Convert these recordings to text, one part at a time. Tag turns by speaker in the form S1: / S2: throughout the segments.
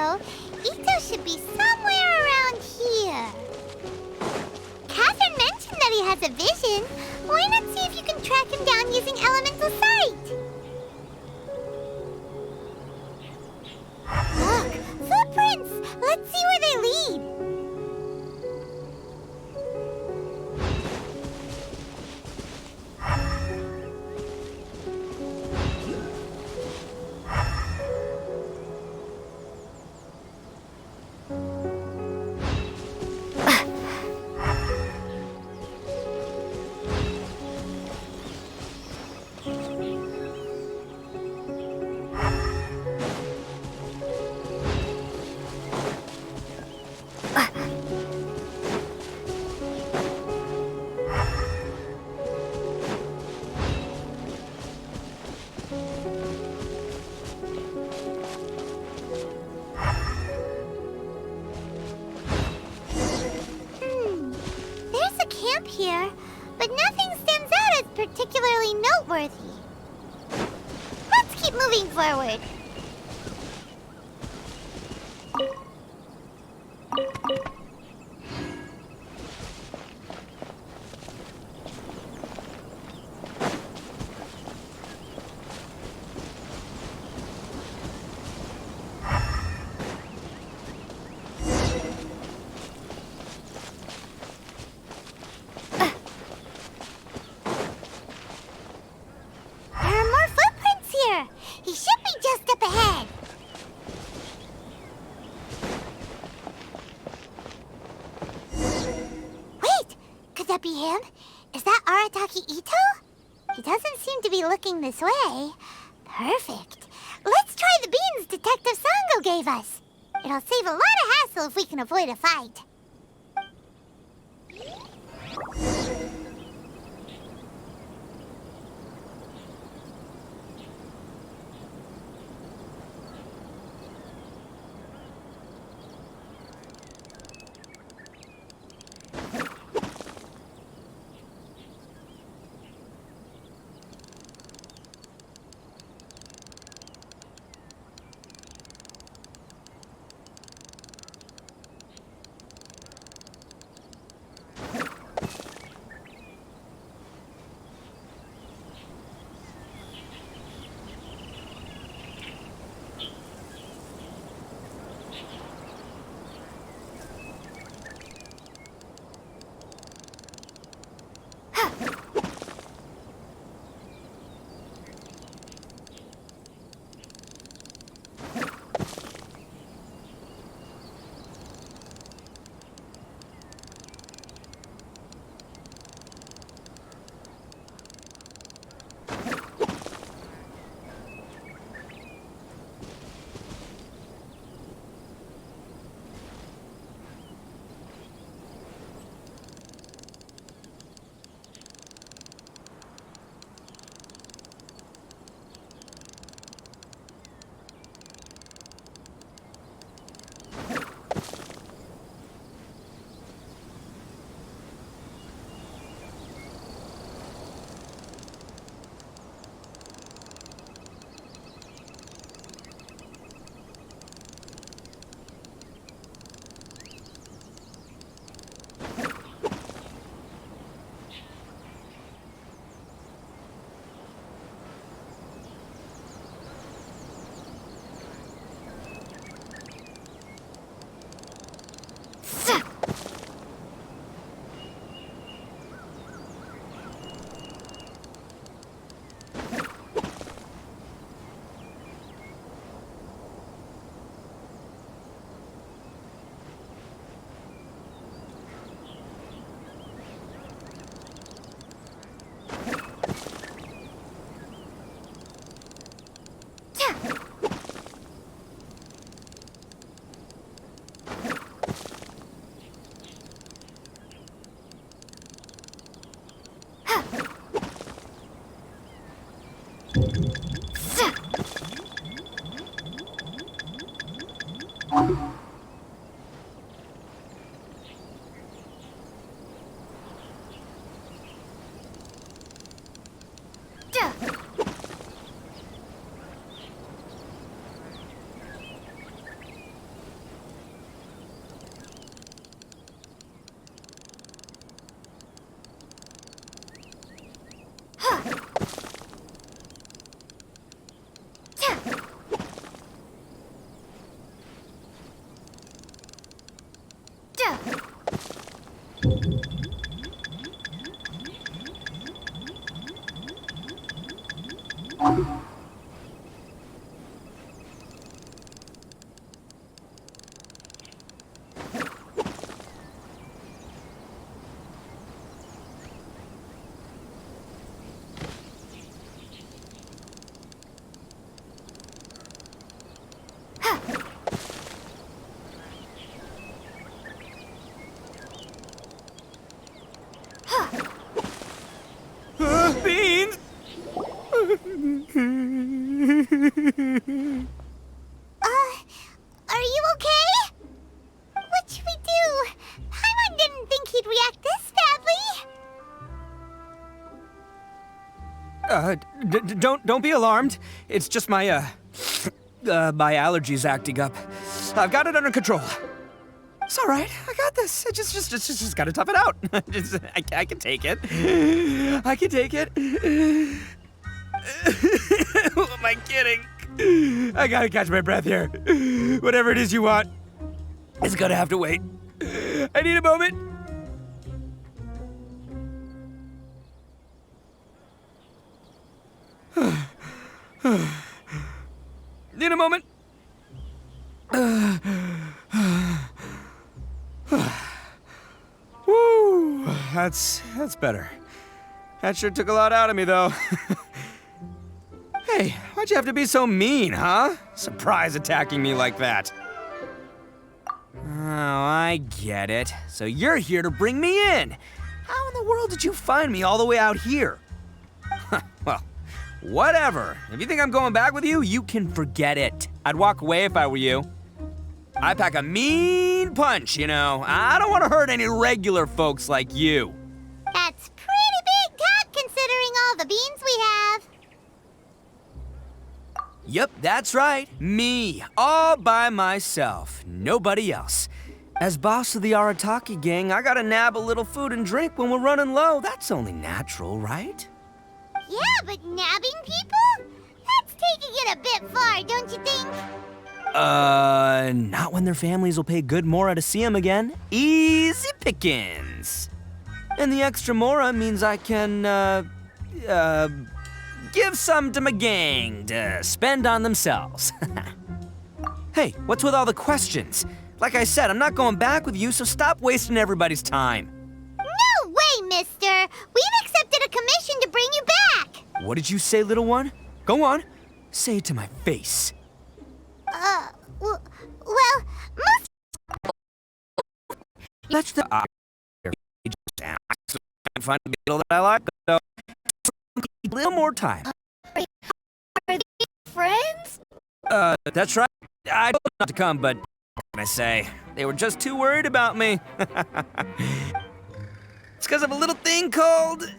S1: Ito. Ito should be somewhere around here. Catherine mentioned that he has a vision. Why not see if you can track him down using elemental sight? Look, footprints! Let's see where they lead. Here, but nothing stands out as particularly noteworthy. Let's keep moving forward. He should be just up ahead. Wait! Could that be him? Is that Arataki Ito? He doesn't seem to be looking this way. Perfect. Let's try the beans Detective Sango gave us. It'll save a lot of hassle if we can avoid a fight. Are you okay? What should we do? Paimon didn't think he'd react this
S2: badly. Don't be alarmed. It's just my my allergies acting up. I've got it under control. It's all right. I got this. I just gotta tough it out. I can take it. I can take it. Who am I kidding? I gotta catch my breath here. Whatever it is you want, it's gonna have to wait. I need a moment. Need a moment. Woo, that's better. That sure took a lot out of me, though. Hey, why'd you have to be so mean, huh? Surprise attacking me like that. Oh, I get it. So you're here to bring me in. How in the world did you find me all the way out here? Well, whatever. If you think I'm going back with you, you can forget it. I'd walk away if I were you. I pack a mean punch, you know. I don't want to hurt any regular folks like you.
S1: That's pretty big talk considering all the beans we have.
S2: Yep, that's right. Me, all by myself. Nobody else. As boss of the Arataki gang, I gotta nab a little food and drink when we're running low. That's only natural, right?
S1: Yeah, but nabbing people? That's taking it a bit far, don't you think?
S2: Not when their families will pay good mora to see them again. Easy pickings. And the extra mora means I can, give some to my gang to spend on themselves. Hey, what's with all the questions? Like I said, I'm not going back with you, so stop wasting everybody's time.
S1: No way, mister! We've accepted a commission to bring you back!
S2: What did you say, little one? Go on. Say it to my face.
S1: Well, most...
S2: That's the... I find a beetle that I like, so... A little more time.
S1: Are they friends?
S2: That's right. I told them not to come, but... What can I say? They were just too worried about me. It's because of a little thing called...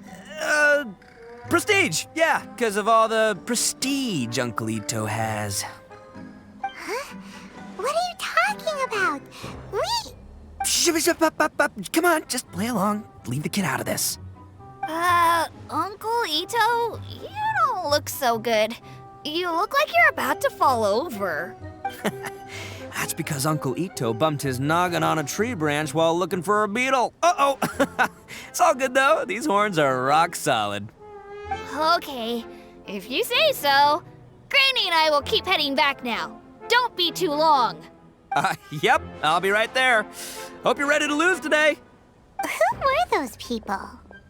S2: prestige. Yeah, because of all the prestige Uncle Ito has.
S1: Huh? What are you talking about?
S2: Come on, just play along. Leave the kid out of this.
S3: Uncle Ito, you don't look so good. You look like you're about to fall over.
S2: That's because Uncle Ito bumped his noggin on a tree branch while looking for a beetle. Uh-oh. It's all good, though. These horns are rock solid.
S3: Okay, if you say so. Granny and I will keep heading back now. Don't be too long.
S2: Yep, I'll be right there. Hope you're ready to lose today.
S1: Who were those people?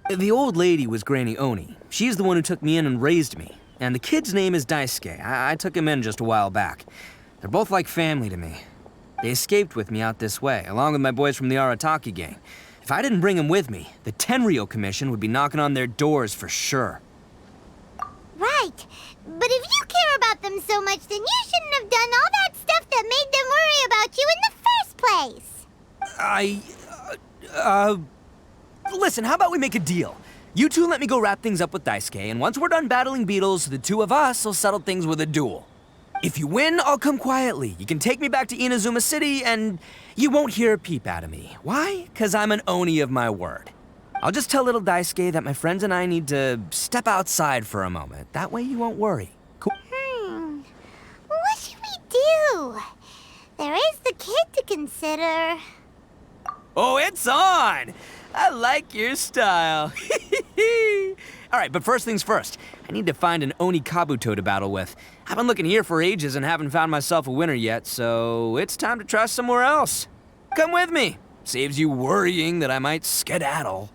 S2: The old lady was Granny Oni. She's the one who took me in and raised me. And the kid's name is Daisuke. I took him in just a while back. They're both like family to me. They escaped with me out this way, along with my boys from the Arataki gang. If I didn't bring them with me, the Tenryou Commission would be knocking on their doors for sure.
S1: Right. But if you care about them so much, then you shouldn't have done all that stuff that made them worry about you in the first place.
S2: Listen, how about we make a deal? You two let me go wrap things up with Daisuke, and once we're done battling beetles, the two of us will settle things with a duel. If you win, I'll come quietly. You can take me back to Inazuma City, and you won't hear a peep out of me. Why? 'Cause I'm an Oni of my word. I'll just tell little Daisuke that my friends and I need to step outside for a moment. That way you won't worry. Cool?
S1: What should we do? There is the kid to consider.
S2: Oh, it's on! I like your style. All right, but first things first. I need to find an Oni Kabuto to battle with. I've been looking here for ages and haven't found myself a winner yet, so it's time to try somewhere else. Come with me. Saves you worrying that I might skedaddle.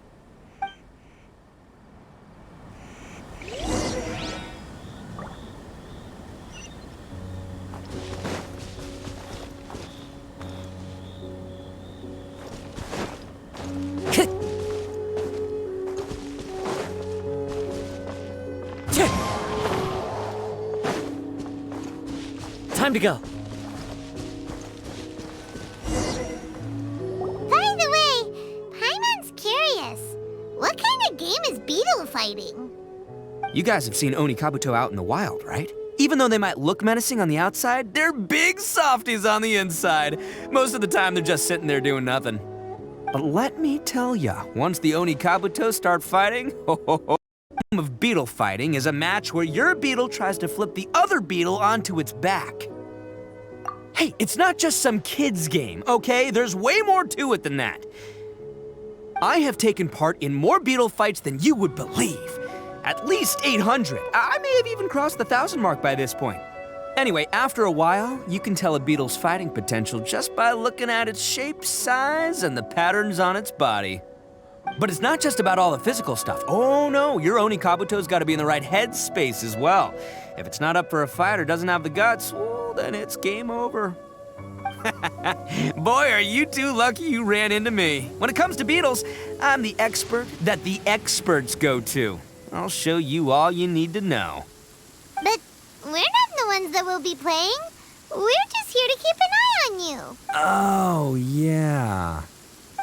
S4: time to go.
S1: By the way, Paimon's curious. What kind of game is beetle fighting?
S2: You guys have seen Oni Kabuto out in the wild, right? Even though they might look menacing on the outside, they're big softies on the inside. Most of the time, they're just sitting there doing nothing. But let me tell ya, once the Oni Kabuto start fighting, The game of beetle fighting is a match where your beetle tries to flip the other beetle onto its back. Hey, it's not just some kid's game, okay? There's way more to it than that. I have taken part in more beetle fights than you would believe. At least 800. I may have even crossed the 1,000 mark by this point. Anyway, after a while, you can tell a beetle's fighting potential just by looking at its shape, size, and the patterns on its body. But it's not just about all the physical stuff. Oh no, your Oni Kabuto's gotta be in the right headspace as well. If it's not up for a fight or doesn't have the guts, well, then it's game over. Boy, are you two lucky you ran into me. When it comes to beetles, I'm the expert that the experts go to. I'll show you all you need to know.
S1: But we're not the ones that will be playing. We're just here to keep an eye on you.
S2: Oh, yeah.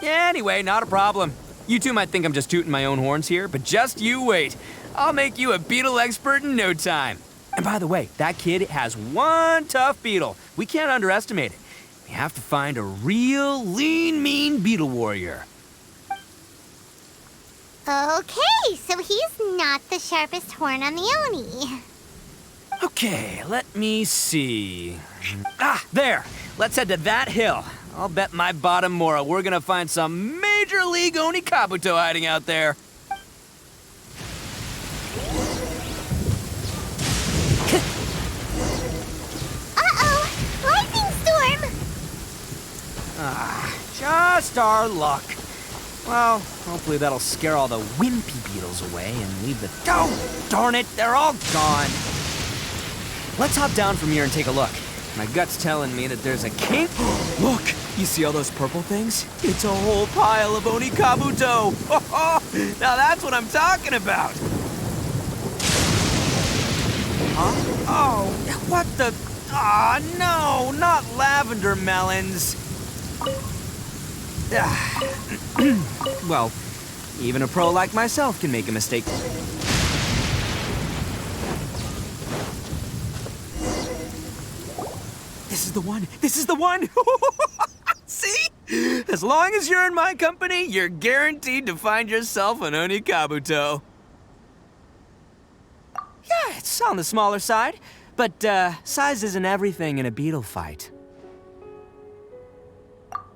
S2: Anyway, not a problem. You two might think I'm just tooting my own horns here, but just you wait. I'll make you a beetle expert in no time. And by the way, that kid has one tough beetle. We can't underestimate it. We have to find a real lean, mean beetle warrior.
S1: Okay, so he's not the sharpest horn on the Oni.
S2: Okay, let me see. Ah, there. Let's head to that hill. I'll bet my bottom moral we're gonna find some major league Oni Kabuto hiding out there.
S1: Uh-oh! Lightning storm!
S2: Just our luck. Well, hopefully that'll scare all the wimpy beetles away and leave the... Oh, darn it, they're all gone. Let's hop down from here and take a look. My gut's telling me that there's a cave... Look, you see all those purple things? It's a whole pile of Oni Kabuto. Now that's what I'm talking about. Huh? Oh, what the... Ah, no, not lavender melons. Well, even a pro like myself can make a mistake. This is the one! This is the one! See? As long as you're in my company, you're guaranteed to find yourself an Oni Kabuto. Yeah, it's on the smaller side, but size isn't everything in a beetle fight.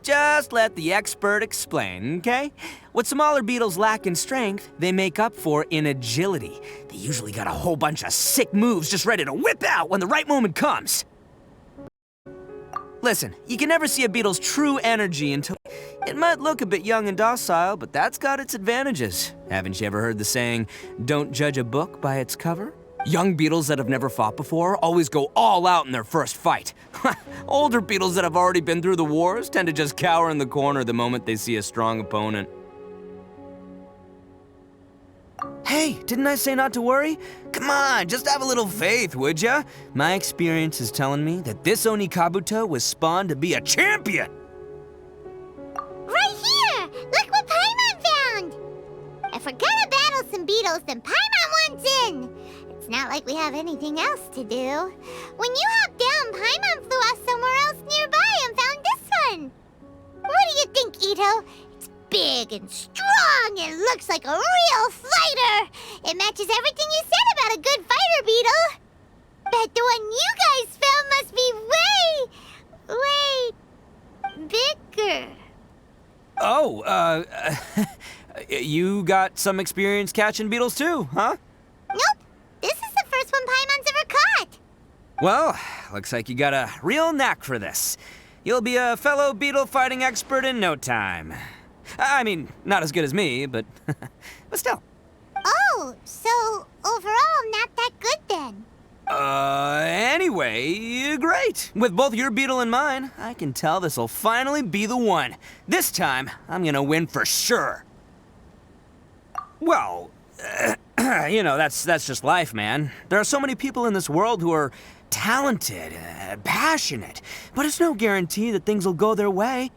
S2: Just let the expert explain, okay? What smaller beetles lack in strength, they make up for in agility. They usually got a whole bunch of sick moves just ready to whip out when the right moment comes. Listen, you can never see a beetle's true energy until... It might look a bit young and docile, but that's got its advantages. Haven't you ever heard the saying, don't judge a book by its cover? Young beetles that have never fought before always go all out in their first fight. Older beetles that have already been through the wars tend to just cower in the corner the moment they see a strong opponent. Hey, didn't I say not to worry? Come on, just have a little faith, would ya? My experience is telling me that this Oni Kabuto was spawned to be a champion!
S1: Right here! Look what Paimon found! If we're gonna battle some beetles, then Paimon wants in! It's not like we have anything else to do. When you hopped down, Paimon flew off somewhere else nearby and found this one! What do you think, Ito? It's big and strong and looks like a real fighter! It matches everything you said about a good fighter, Beetle! Bet the one you guys found must be way... bigger.
S2: Oh, you got some experience catching beetles too, huh?
S1: Nope. This is the first one Paimon's ever caught.
S2: Well, looks like you got a real knack for this. You'll be a fellow beetle fighting expert in no time. I mean, not as good as me, but still.
S1: Oh, so overall not that good then.
S2: Anyway, great. With both your beetle and mine, I can tell this'll finally be the one. This time, I'm gonna win for sure. Well, you know, that's just life, man. There are so many people in this world who are talented, passionate, but it's no guarantee that things will go their way.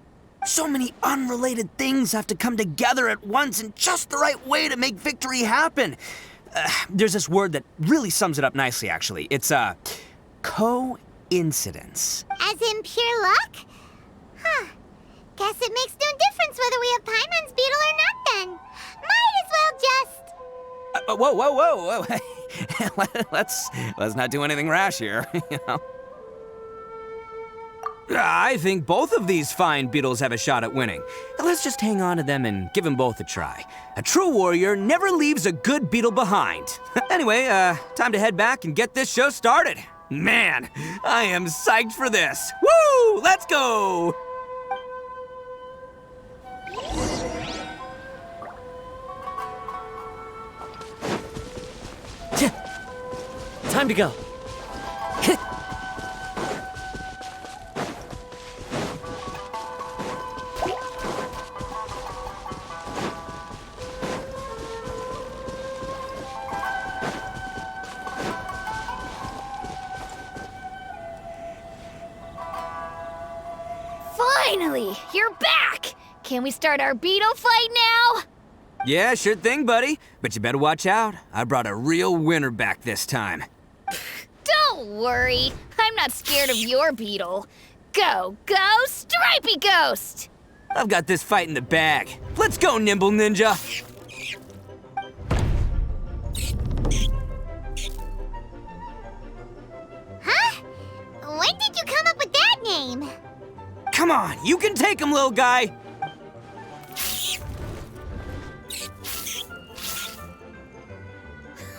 S2: So many unrelated things have to come together at once in just the right way to make victory happen. There's this word that really sums it up nicely, actually. It's, coincidence.
S1: As in pure luck? Huh. Guess it makes no difference whether we have Paimon's beetle or not then. Might as well just...
S2: Whoa. let's not do anything rash here, you know. I think both of these fine beetles have a shot at winning. Let's just hang on to them and give them both a try. A true warrior never leaves a good beetle behind. Anyway, time to head back and get this show started. Man, I am psyched for this. Woo! Let's go!
S4: Time to go.
S3: Finally, you're back! Can we start our beetle fight now?
S2: Yeah, sure thing, buddy. But you better watch out. I brought a real winner back this time.
S3: Don't worry, I'm not scared of your beetle. Go, Stripey Ghost!
S2: I've got this fight in the bag. Let's go, Nimble Ninja!
S1: Huh? When did you come up with that name?
S2: Come on, you can take him, little guy!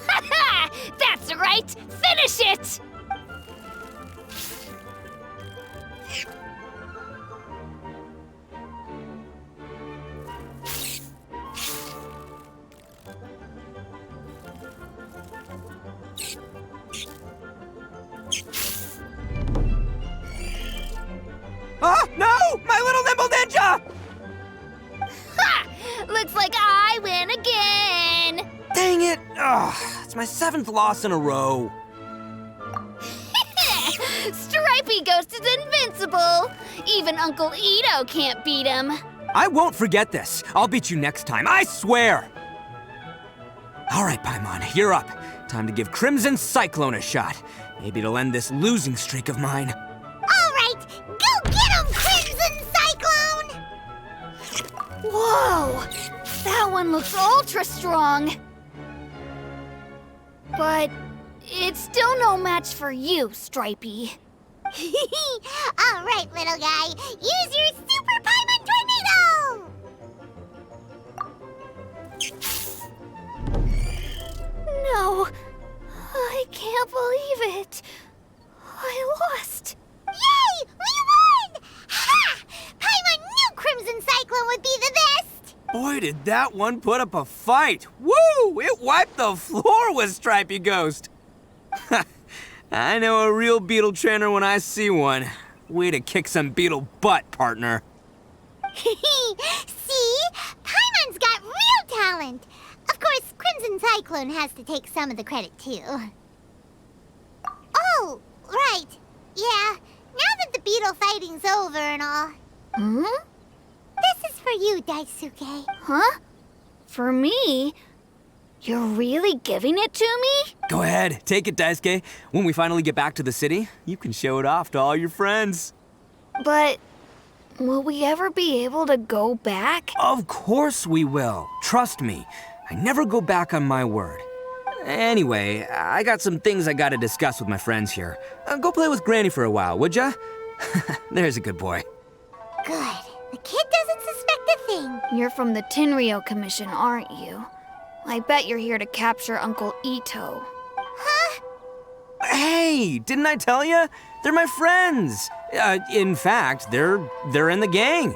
S3: Ha! That's right! Finish it!
S2: Oh, no! My little Nimble Ninja!
S3: Ha! Looks like I win again!
S2: Dang it! Ugh, it's my 7th loss in a row.
S3: Stripey Ghost is invincible! Even Uncle Ito can't beat him.
S2: I won't forget this. I'll beat you next time, I swear! All right, Paimon, you're up. Time to give Crimson Cyclone a shot. Maybe it'll end this losing streak of mine.
S1: All right, go get him, Crimson Cyclone!
S3: Whoa! That one looks ultra strong. But it's still no match for you, Stripey.
S1: All right, little guy, use your Super Paimon Tornado!
S3: No, I can't believe it. I lost.
S1: Yay! We won! Ha! Paimon knew Crimson Cyclone would be the best!
S2: Boy, did that one put up a fight. Woo! It wiped the floor with Stripey Ghost. I know a real beetle trainer when I see one. Way to kick some beetle butt, partner.
S1: See? Paimon's got real talent. Of course, Crimson Cyclone has to take some of the credit, too. Oh, right. Yeah, now that the beetle fighting's over and all,
S3: Hmm?
S1: this is for you, Daisuke.
S3: Huh? For me? You're really giving it to me?
S2: Go ahead, take it, Daisuke. When we finally get back to the city, you can show it off to all your friends.
S3: But will we ever be able to go back?
S2: Of course we will. Trust me. I never go back on my word. Anyway, I got some things I gotta discuss with my friends here. Go play with Granny for a while, would ya? There's a good boy.
S1: Good. The kid doesn't suspect a thing.
S3: You're from the Tenryo Commission, aren't you? I bet you're here to capture Uncle Ito.
S1: Huh?
S2: Hey, didn't I tell you? They're my friends. In fact, they're in the gang.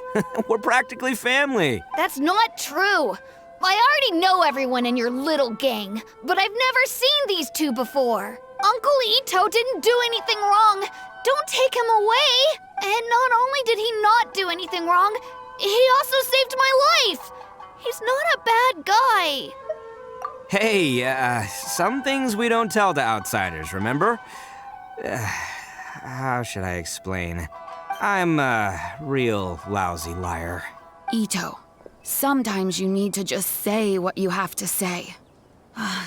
S2: We're practically family.
S3: That's not true. I already know everyone in your little gang, but I've never seen these two before. Uncle Ito didn't do anything wrong. Don't take him away. And not only did he not do anything wrong, he also saved my life. He's not a bad guy.
S2: Hey, some things we don't tell to outsiders, remember? How should I explain? I'm a real lousy liar.
S5: Ito, sometimes you need to just say what you have to say.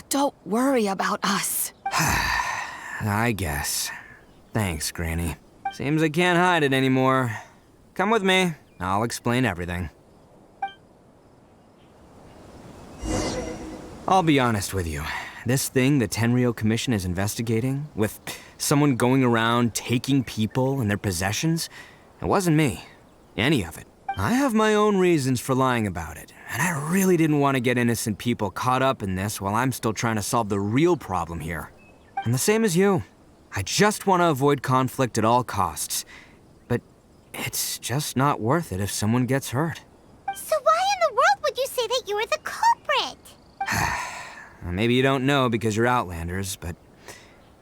S5: Don't worry about us.
S2: I guess. Thanks, Granny. Seems I can't hide it anymore. Come with me. I'll explain everything. I'll be honest with you. This thing the Tenryou Commission is investigating, with someone going around taking people and their possessions, it wasn't me. Any of it. I have my own reasons for lying about it, and I really didn't want to get innocent people caught up in this while I'm still trying to solve the real problem here. And the same as you. I just want to avoid conflict at all costs. But it's just not worth it if someone gets hurt.
S1: So why in the world would you say that you were the culprit?
S2: Maybe you don't know because you're Outlanders, but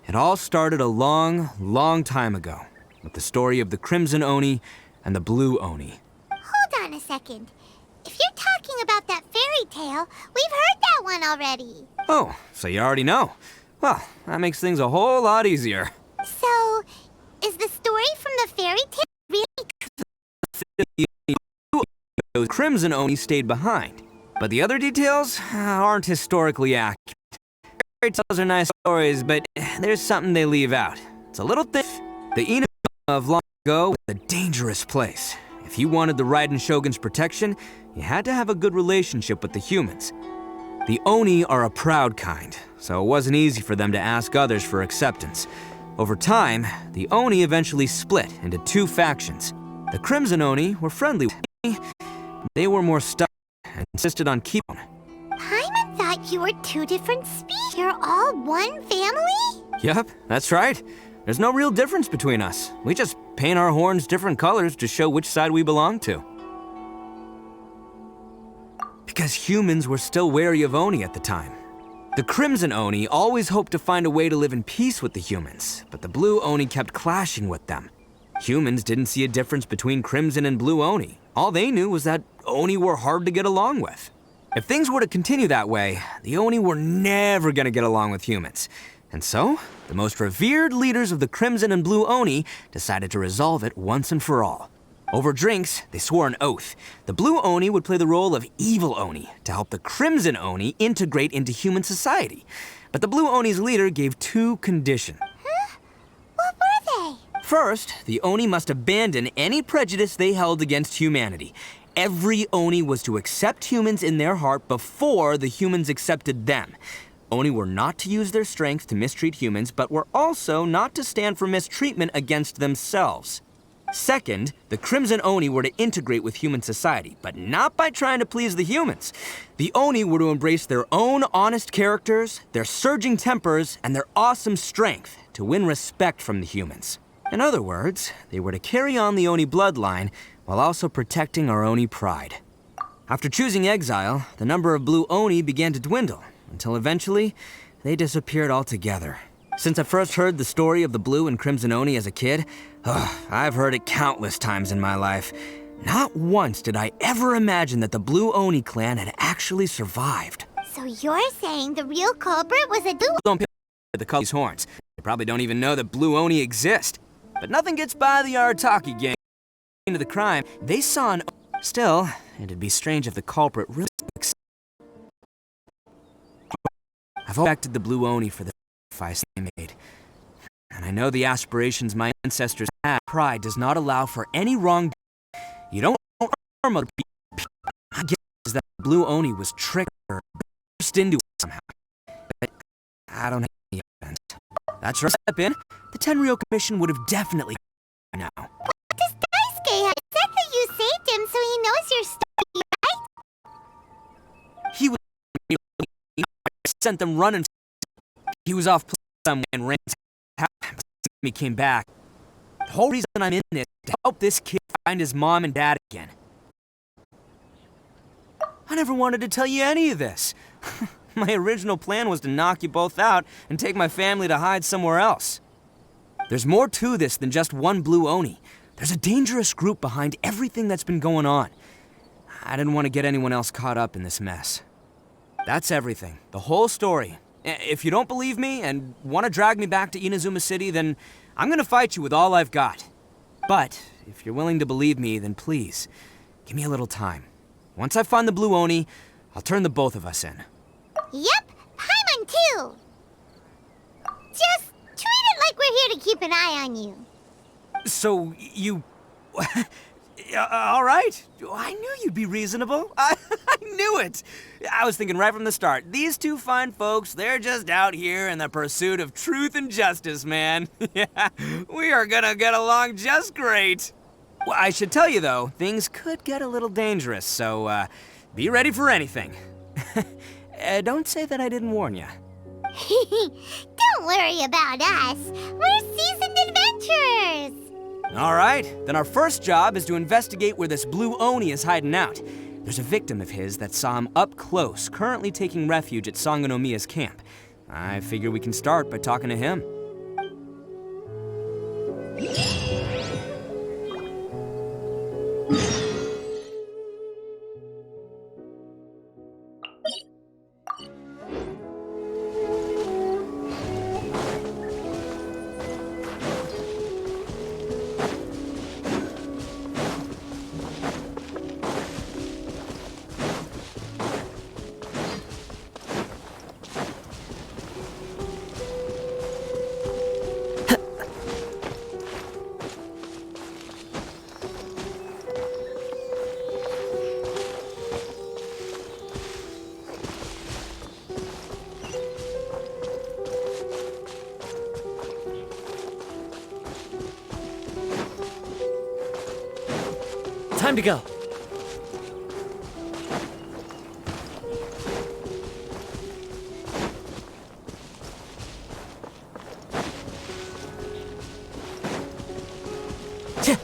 S2: it all started a long, long time ago with the story of the Crimson Oni and the Blue Oni.
S1: Hold on a second. If you're talking about that fairy tale, we've heard that one already.
S2: Oh, so you already know. Well, that makes things a whole lot easier.
S1: So, is the story from the fairy tale really
S2: The Crimson Oni stayed behind, but the other details aren't historically accurate. Fairy tales are nice stories, but there's something they leave out. It's a little thing. The Ina of long ago was a dangerous place. If you wanted the Raiden Shogun's protection, you had to have a good relationship with the humans. The Oni are a proud kind, so it wasn't easy for them to ask others for acceptance. Over time, the Oni eventually split into two factions. The Crimson Oni were friendly with me. They were more stubborn and insisted on keeping.
S1: Paimon thought you were two different species. You're all one family?
S2: Yep, that's right. There's no real difference between us. We just paint our horns different colors to show which side we belong to. Because humans were still wary of Oni at the time. The Crimson Oni always hoped to find a way to live in peace with the humans, but the Blue Oni kept clashing with them. Humans didn't see a difference between Crimson and Blue Oni. All they knew was that Oni were hard to get along with. If things were to continue that way, the Oni were never gonna get along with humans. And so, the most revered leaders of the Crimson and Blue Oni decided to resolve it once and for all. Over drinks, they swore an oath. The Blue Oni would play the role of evil Oni to help the Crimson Oni integrate into human society. But the Blue Oni's leader gave two conditions.
S1: Huh? What were they?
S2: First, the Oni must abandon any prejudice they held against humanity. Every Oni was to accept humans in their heart before the humans accepted them. Oni were not to use their strength to mistreat humans, but were also not to stand for mistreatment against themselves. Second, the Crimson Oni were to integrate with human society, but not by trying to please the humans. The Oni were to embrace their own honest characters, their surging tempers, and their awesome strength to win respect from the humans. In other words, they were to carry on the Oni bloodline while also protecting our Oni pride. After choosing exile, the number of Blue Oni began to dwindle, until eventually, they disappeared altogether. Since I first heard the story of the Blue and Crimson Oni as a kid, I've heard it countless times in my life. Not once did I ever imagine that the Blue Oni clan had actually survived.
S1: So you're saying the real culprit was a dude?
S2: Don't pay the color of these horns. They probably don't even know that Blue Oni exist. But nothing gets by the Arataki gang into the crime. They saw an... Still, it'd be strange if the culprit really... I've respected the Blue Oni for the sacrifice they made. And I know the aspirations my ancestors had. Pride does not allow for any wrong. You don't harm other people. My guess is that the Blue Oni was tricked or burst into it somehow. But I don't have any evidence. That's right. Step in. The Tenryou Commission would have definitely now.
S1: What does Daisuke have? Said that you saved him so he knows your story, right?
S2: He was... I sent them running. He was off somewhere and ran. He came back. The whole reason I'm in this is to help this kid find his mom and dad again. I never wanted to tell you any of this. My original plan was to knock you both out and take my family to hide somewhere else. There's more to this than just one Blue Oni. There's a dangerous group behind everything that's been going on. I didn't want to get anyone else caught up in this mess. That's everything. The whole story. If you don't believe me and want to drag me back to Inazuma City, then I'm gonna fight you with all I've got. But if you're willing to believe me, then please, give me a little time. Once I find the blue Oni, I'll turn the both of us in.
S1: Yep, Paimon too. Just treat it like we're here to keep an eye on you.
S2: So, you... all right. I knew you'd be reasonable. I knew it. I was thinking right from the start, these two fine folks, they're just out here in the pursuit of truth and justice, man. Yeah, we are gonna get along just great. Well, I should tell you, though, things could get a little dangerous, so be ready for anything. Don't say that I didn't warn you.
S1: Don't worry about us. We're seasoned adventurers.
S2: All right, then our first job is to investigate where this blue Oni is hiding out. There's a victim of his that saw him up close, currently taking refuge at Sangonomiya's camp. I figure we can start by talking to him.
S4: Time to go. Tch.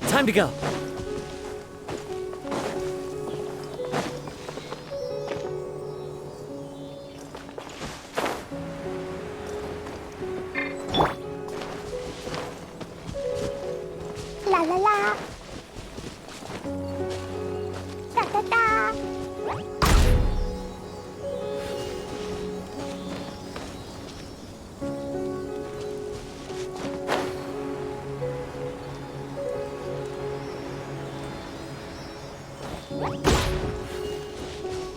S4: Time to go.
S1: La la la. Da da da.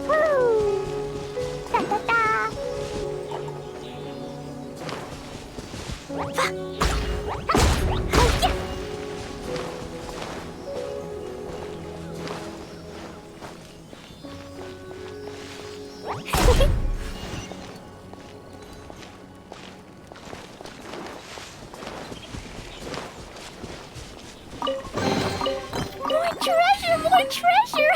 S1: Woo. Da da da. More treasure, more treasure!